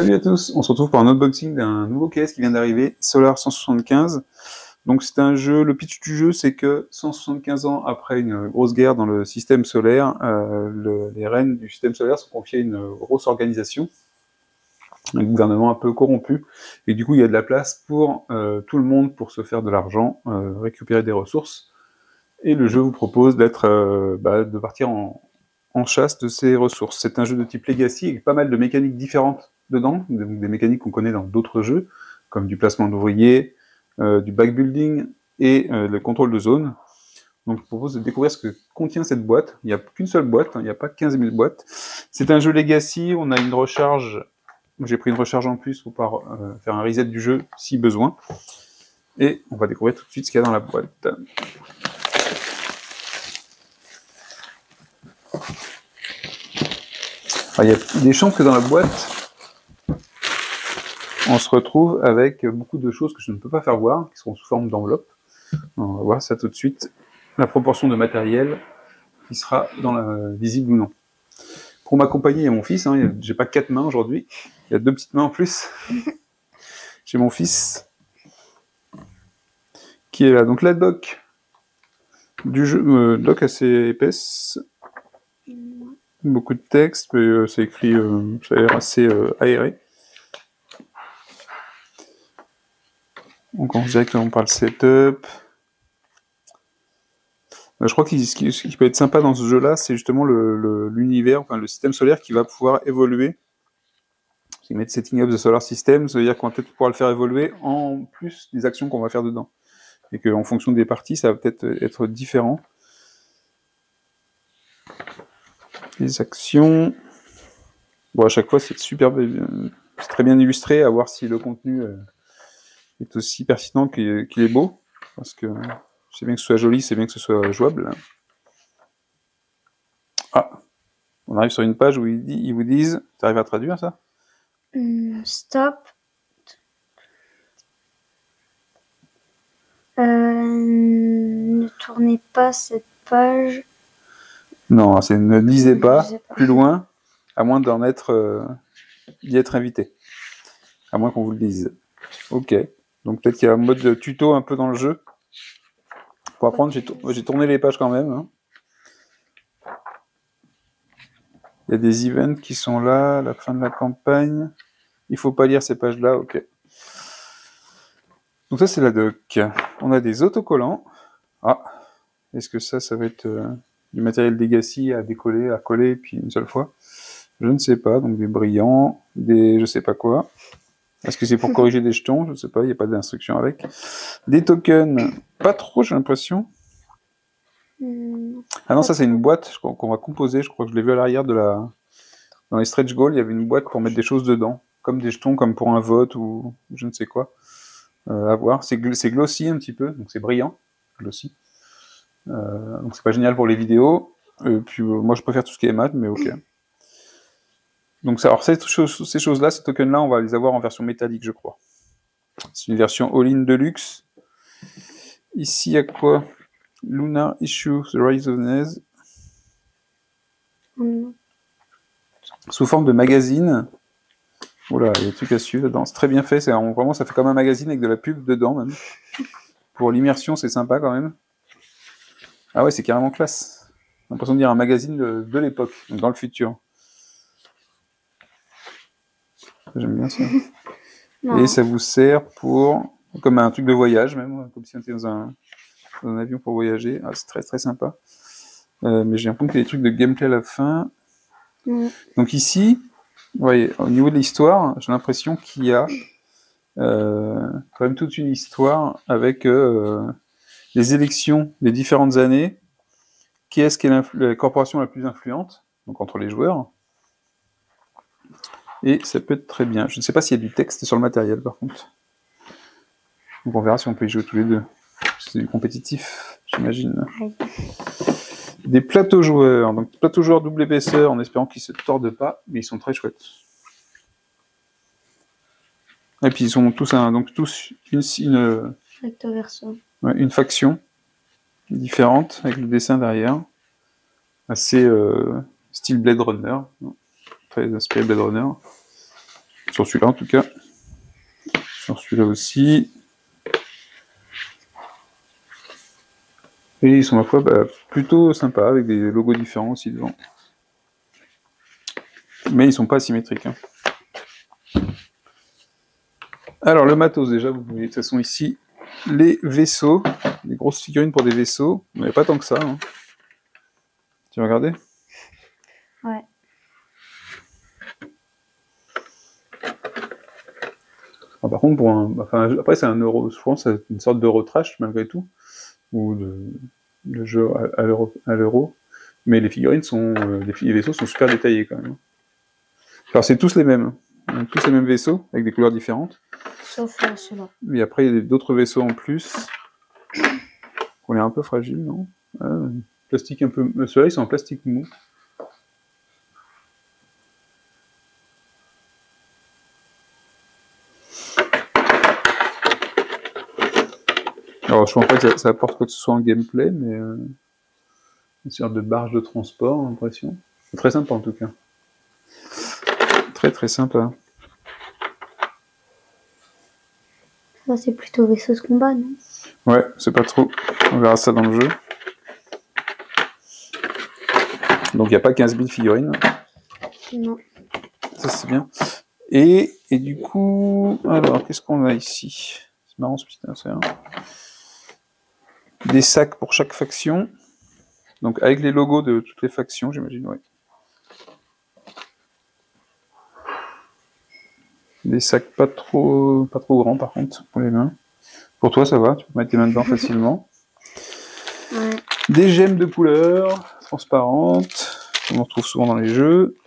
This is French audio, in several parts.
Salut à tous, on se retrouve pour un unboxing d'un nouveau KS qui vient d'arriver, Solar 175. Donc c'est un jeu, le pitch du jeu c'est que 175 ans après une grosse guerre dans le système solaire, les rênes du système solaire sont confiés à une grosse organisation, un gouvernement un peu corrompu, et du coup il y a de la place pour tout le monde pour se faire de l'argent, récupérer des ressources, et le jeu vous propose de partir en chasse de ces ressources. C'est un jeu de type Legacy avec pas mal de mécaniques différentes dedans, donc des mécaniques qu'on connaît dans d'autres jeux, comme du placement d'ouvriers, du backbuilding et le contrôle de zone. Donc je vous propose de découvrir ce que contient cette boîte. Il n'y a qu'une seule boîte, il n'y a pas 15 000 boîtes. C'est un jeu Legacy, on a une recharge, j'ai pris une recharge en plus pour pouvoir faire un reset du jeu si besoin. Et on va découvrir tout de suite ce qu'il y a dans la boîte. Alors, il y a des chances que dans la boîte, on se retrouve avec beaucoup de choses que je ne peux pas faire voir, qui seront sous forme d'enveloppe. On va voir ça tout de suite. La proportion de matériel qui sera visible ou non. Pour m'accompagner, il y a mon fils. J'ai pas 4 mains aujourd'hui. Il y a 2 petites mains en plus. J'ai mon fils qui est là. Donc la doc du jeu, doc assez épaisse. Beaucoup de texte, mais c'est écrit, ça a l'air assez aéré. Donc on dirait qu'on parle setup. Je crois que ce qui peut être sympa dans ce jeu-là, c'est justement l'univers, enfin le système solaire qui va pouvoir évoluer. Ils mettent Setting up the Solar System, ça veut dire qu'on va peut-être pouvoir le faire évoluer en plus des actions qu'on va faire dedans. Et qu'en fonction des parties, ça va peut-être être différent. Les actions... Bon, à chaque fois, c'est super, c'est très bien illustré, à voir si le contenu est aussi pertinent qu'il est beau. Parce que c'est bien que ce soit joli, c'est bien que ce soit jouable. Ah, on arrive sur une page où ils vous disent... Tu arrives à traduire ça? Stop. Ne tournez pas cette page. Non, c'est ne lisez pas plus loin, à moins d'y être invité. À moins qu'on vous le dise. Ok. Donc peut-être qu'il y a un mode tuto un peu dans le jeu. Pour apprendre, j'ai tourné les pages quand même. Il y a des events qui sont là, à la fin de la campagne. Il faut pas lire ces pages-là, ok. Donc ça, c'est la doc. On a des autocollants. Ah, est-ce que ça va être du matériel Legacy à décoller, à coller, puis une seule fois? Je ne sais pas. Donc des brillants, des je sais pas quoi. Est-ce que c'est pour corriger des jetons? Je ne sais pas, il n'y a pas d'instruction avec. Des tokens, pas trop, j'ai l'impression. Ah non, ça c'est une boîte qu'on va composer, je crois que je l'ai vu à l'arrière dans les stretch goals, il y avait une boîte pour mettre des choses dedans, comme des jetons, comme pour un vote ou je ne sais quoi. À voir, c'est glossy un petit peu, donc c'est brillant, glossy. Donc c'est pas génial pour les vidéos, puis moi je préfère tout ce qui est mat, mais ok. Donc alors ces choses-là, ces tokens-là, on va les avoir en version métallique, je crois. C'est une version all-in deluxe. Ici, il y a quoi? Lunar Issue, The Rise of Nez. Sous forme de magazine. Oula, il y a des trucs à suivre dedans. C'est très bien fait. Vraiment, ça fait comme un magazine avec de la pub dedans, même. Pour l'immersion, c'est sympa quand même. Ah ouais, c'est carrément classe. J'ai l'impression de dire un magazine de l'époque, dans le futur. J'aime bien ça. Et ça vous sert pour... Comme un truc de voyage, même. Comme si on était dans un avion pour voyager. Ah, c'est très très sympa. Mais j'ai l'impression qu'il y a des trucs de gameplay à la fin. Donc ici, vous voyez, au niveau de l'histoire, j'ai l'impression qu'il y a quand même toute une histoire avec les élections des différentes années. Qui est la corporation la plus influente, donc entre les joueurs. Et ça peut être très bien. Je ne sais pas s'il y a du texte sur le matériel, par contre. Donc on verra si on peut y jouer tous les deux. C'est du compétitif, j'imagine. Des plateaux joueurs. Donc plateaux joueurs double épaisseur, en espérant qu'ils ne se tordent pas, mais ils sont très chouettes. Et puis ils sont tous une faction différente, avec le dessin derrière. Assez style Blade Runner. Très inspiré Blade Runner. Sur celui-là en tout cas. Sur celui-là aussi. Et ils sont à la fois plutôt sympas, avec des logos différents aussi devant. Mais ils sont pas symétriques. Hein. Alors le matos déjà, vous voyez de toute façon ici, les vaisseaux, les grosses figurines pour des vaisseaux. Il n'y en a pas tant que ça. Hein. Tu veux regarder? Ouais. Ah, par contre, après c'est un euro, je pense que c'est une sorte d'euro trash malgré tout, ou de jeu à l'euro. Mais les figurines sont, les vaisseaux sont super détaillés quand même. Alors c'est tous les mêmes, hein. Tous les mêmes vaisseaux avec des couleurs différentes. Sauf ceux-là. Mais après il y a d'autres vaisseaux en plus. On est un peu fragile, non? Plastique un peu. Ceux-là ils sont en plastique mou. Alors je pense pas que ça apporte quoi que ce soit en gameplay, mais une sorte de barge de transport, j'ai l'impression. C'est très sympa en tout cas. Très très sympa. Ça c'est plutôt vaisseau de combat, non? Ouais, c'est pas trop. On verra ça dans le jeu. Donc il n'y a pas 15 000 figurines. Non. Ça c'est bien. Et du coup, alors qu'est-ce qu'on a ici? C'est marrant ce petit insert. Des sacs pour chaque faction. Donc avec les logos de toutes les factions, j'imagine, ouais. Des sacs pas trop grands par contre pour les mains. Pour toi ça va, tu peux mettre tes mains dedans facilement. Ouais. Des gemmes de couleur transparentes, qu'on retrouve souvent dans les jeux.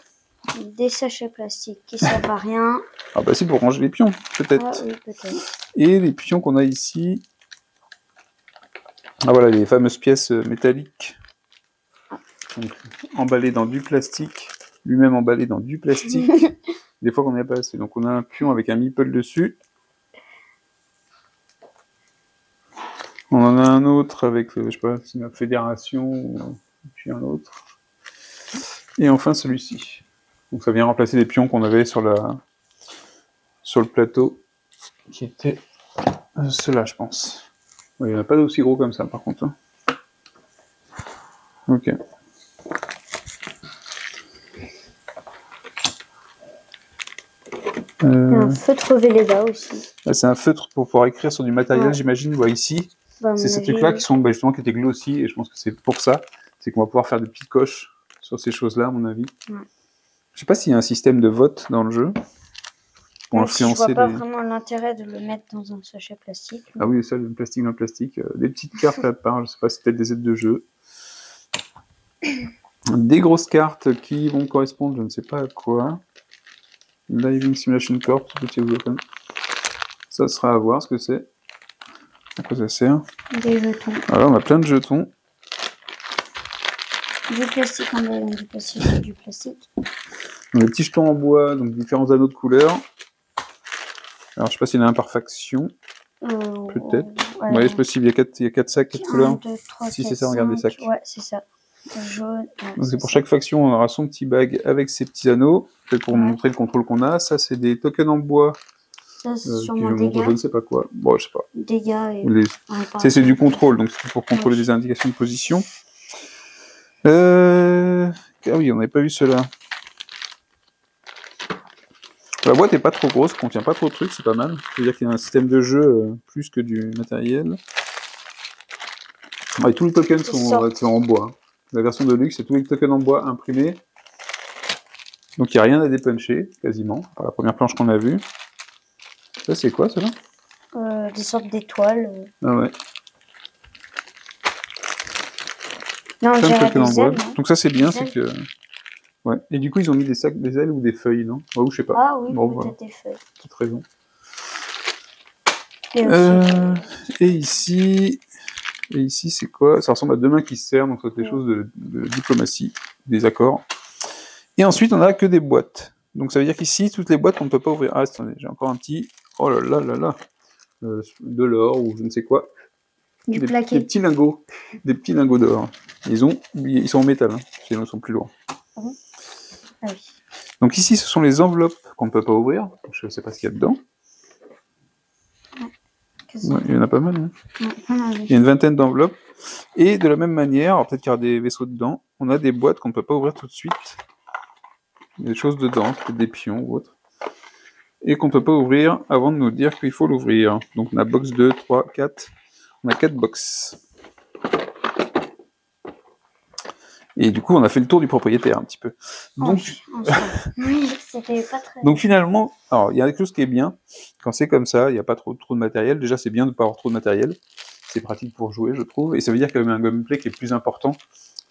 Des sachets plastiques qui servent à rien. Ah bah c'est pour ranger les pions, peut-être. Ah oui, peut-être. Et les pions qu'on a ici. Ah voilà, les fameuses pièces métalliques. Donc, emballées dans du plastique. Lui-même emballé dans du plastique. Des fois qu'on n'y a pas assez. Donc on a un pion avec un meeple dessus. On en a un autre avec, je sais pas, c'est la fédération, puis un autre. Et enfin celui-ci. Donc ça vient remplacer les pions qu'on avait sur le plateau, qui était ceux-là, je pense. Ouais, il n'y en a pas d'aussi gros comme ça, par contre. Hein. Ok. Un feutre Velleda aussi. Là, c'est un feutre pour pouvoir écrire sur du matériel, Ouais. j'imagine. Voilà, ici, Bah, c'est ces trucs-là qui sont justement qui étaient glossy, et je pense que c'est pour ça. C'est qu'on va pouvoir faire des petites coches sur ces choses-là, à mon avis. Ouais. Je sais pas s'il y a un système de vote dans le jeu pour influencer. Je vois pas vraiment l'intérêt de le mettre dans un sachet plastique. Ah oui, ça, le plastique dans le plastique. Des petites cartes là-part, je sais pas, c'est peut-être des aides de jeu. Des grosses cartes qui vont correspondre, je ne sais pas à quoi. Living Simulation Corp, petit open. Ça sera à voir ce que c'est. À quoi ça sert? Des jetons. Alors, on a plein de jetons. Du plastique emballé dans du plastique et du plastique. On a des petits jetons en bois, donc différents anneaux de couleurs. Alors, je sais pas s'il y en a un par faction. Peut-être. Ouais, c'est possible, il y a 4 sacs, 4 couleurs. 2, 3, Si 4, c'est ça, regarde les sacs. Ouais, c'est ça. Jaune. Ouais, donc c'est pour chaque faction, on aura son petit bag avec ses petits anneaux, peut-être pour montrer le contrôle qu'on a. Ça, c'est des tokens en bois. Ça, c'est Qui sûrement je dégâts. je ne sais pas quoi. Bon, je sais pas. Dégâts et... C'est du contrôle, donc c'est pour contrôler des indications de position. Ah oui, on n'avait pas vu cela. La boîte est pas trop grosse, contient pas trop de trucs, c'est pas mal. C'est-à-dire qu'il y a un système de jeu plus que du matériel. Et tous les tokens sont en bois. La version de luxe, c'est tous les tokens en bois imprimés. Donc il n'y a rien à dépuncher, quasiment, par la première planche qu'on a vue. Ça, c'est quoi, cela? Des sortes d'étoiles. Ah ouais. Non, on dirait des ailes, non? donc ça, c'est bien, c'est que... Ouais. Et du coup, ils ont mis des sacs, des ailes ou des feuilles, non? Ou je sais pas. Ah oui, bon, peut-être voilà. des feuilles. Petite raison. Et ici, c'est quoi? Ça ressemble à deux mains qui se serrent, donc c'est des choses de diplomatie, des accords. Et ensuite, on n'a que des boîtes. Donc ça veut dire qu'ici, toutes les boîtes, on ne peut pas ouvrir. Ah, attendez, j'ai encore un petit... Oh là là là là. De l'or ou je ne sais quoi. Des petits lingots. Des petits lingots d'or. Ils sont en métal, hein, sinon ils sont plus lourds. Ah oui. Donc ici, ce sont les enveloppes qu'on ne peut pas ouvrir. Je ne sais pas ce qu'il y a dedans. Ouais, il y en a pas mal. Hein. Il y a une vingtaine d'enveloppes. Et de la même manière, alors peut-être qu'il y aura des vaisseaux dedans, on a des boîtes qu'on ne peut pas ouvrir tout de suite. Il y a des choses dedans, peut-être des pions ou autre. Et qu'on ne peut pas ouvrir avant de nous dire qu'il faut l'ouvrir. Donc on a box 2, 3, 4. On a 4 box. Et du coup, on a fait le tour du propriétaire un petit peu. Donc, oui, c'était pas très... Donc finalement, alors il y a quelque chose qui est bien, quand c'est comme ça, il n'y a pas trop de matériel. Déjà, c'est bien de ne pas avoir trop de matériel. C'est pratique pour jouer, je trouve. Et ça veut dire qu'il y a un gameplay qui est plus important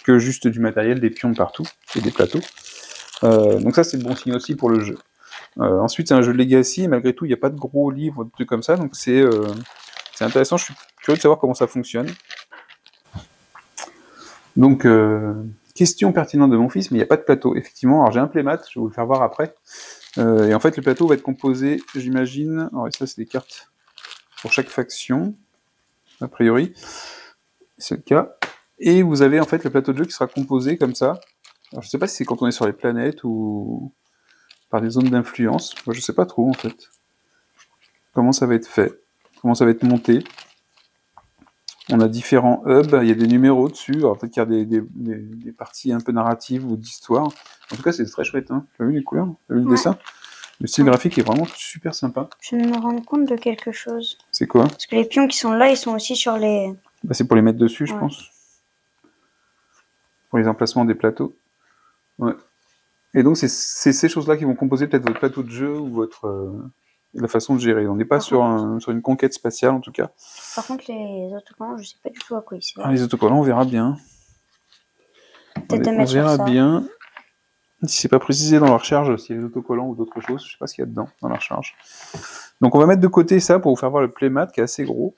que juste du matériel, des pions de partout et des plateaux. Donc ça, c'est le bon signe aussi pour le jeu. Ensuite, c'est un jeu Legacy, et malgré tout, il n'y a pas de gros livres, de trucs comme ça. Donc c'est intéressant, je suis curieux de savoir comment ça fonctionne. Donc, question pertinente de mon fils, mais il n'y a pas de plateau. Effectivement, alors j'ai un playmat, je vais vous le faire voir après. Et en fait, le plateau va être composé, j'imagine... Alors ça, c'est des cartes pour chaque faction, a priori. C'est le cas. Et vous avez en fait le plateau de jeu qui sera composé comme ça. Alors, je ne sais pas si c'est quand on est sur les planètes ou par des zones d'influence. Moi, je ne sais pas trop, en fait. Comment ça va être fait. Comment ça va être monté. On a différents hubs, il y a des numéros dessus, alors peut-être qu'il y a des parties un peu narratives ou d'histoire. En tout cas, c'est très chouette, hein. T'as vu les couleurs? T'as vu le dessin? Le style graphique est vraiment super sympa. Je me rends compte de quelque chose. C'est quoi? Parce que les pions qui sont là, ils sont aussi sur les... Bah, c'est pour les mettre dessus, je pense. Pour les emplacements des plateaux. Ouais. Et donc, c'est ces choses-là qui vont composer peut-être votre plateau de jeu ou votre... la façon de gérer. On n'est pas sur une conquête spatiale, en tout cas. Par contre, les autocollants, je sais pas du tout à quoi ils servent. Ah, les autocollants, on verra bien. Peut-être de mettre on verra sur ça. bien. Si c'est pas précisé dans la recharge, s'il y a des autocollants ou d'autres choses, je sais pas ce qu'il y a dedans, dans la recharge. Donc on va mettre de côté ça pour vous faire voir le playmat qui est assez gros.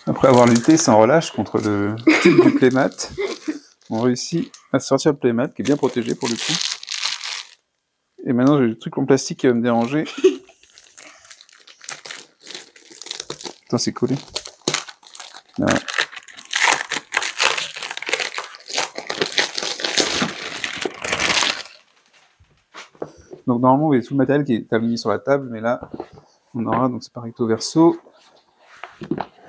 Après avoir lutté sans relâche contre le type du playmat, on réussit à sortir le playmat qui est bien protégé pour le coup. Et maintenant j'ai le truc en plastique qui va me déranger. Attends, c'est collé. Voilà. Donc normalement, vous avez tout le matériel qui est aligné sur la table, mais là, on aura, donc c'est par recto verso,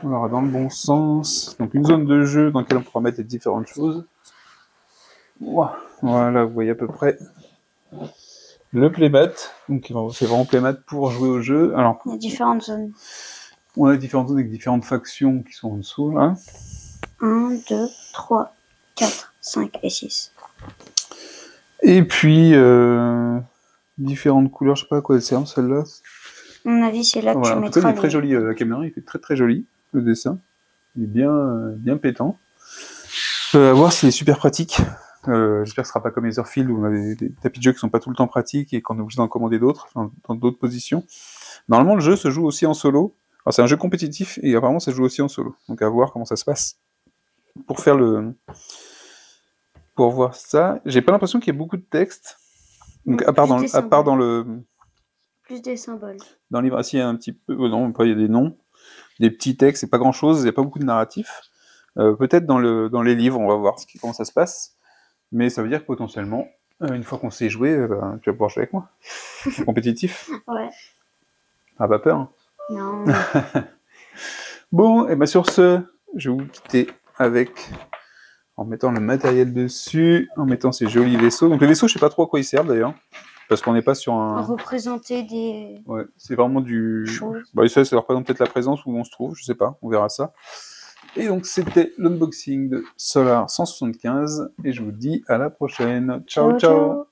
on aura dans le bon sens, donc une zone de jeu dans laquelle on pourra mettre les différentes choses. Voilà, vous voyez à peu près le playmat, donc c'est vraiment playmat pour jouer au jeu. Alors, il y a différentes zones. On a différentes zones avec différentes factions qui sont en dessous, là. 1, 2, 3, 4, 5 et 6. Et puis, différentes couleurs, je sais pas à quoi elles servent, celle-là. À mon avis, c'est là que tu En tout mettras cas, il est très joli, la caméra, il fait très très joli, le dessin. Il est bien pétant. À voir s'il est super pratique. J'espère que ce sera pas comme les Etherfield où on a des tapis de jeu qui sont pas tout le temps pratiques et qu'on est obligé d'en commander d'autres, dans d'autres positions. Normalement, le jeu se joue aussi en solo. Alors, c'est un jeu compétitif et apparemment, ça se joue aussi en solo. Donc, à voir comment ça se passe. Pour voir ça, j'ai pas l'impression qu'il y ait beaucoup de texte. Donc, à part dans le... Plus des symboles. Dans le livre, il y a un petit peu... non, pas, il y a des noms, des petits textes, c'est pas grand-chose, il n'y a pas beaucoup de narratifs. Peut-être dans les livres, on va voir comment ça se passe. Mais ça veut dire que potentiellement, une fois qu'on sait jouer, tu vas pouvoir jouer avec moi. En compétitif. Ouais. Ah, pas peur. Hein. Non. Bon, et bien sur ce, je vais vous quitter en mettant le matériel dessus, en mettant ces jolis vaisseaux. Donc les vaisseaux, je sais pas trop à quoi ils servent d'ailleurs. Parce qu'on n'est pas sur un... Représenter des... Ouais, c'est vraiment du... choses. Bah, ça représente peut-être la présence où on se trouve, je sais pas, on verra ça. Et donc c'était l'unboxing de Solar 175 et je vous dis à la prochaine. Ciao, ciao.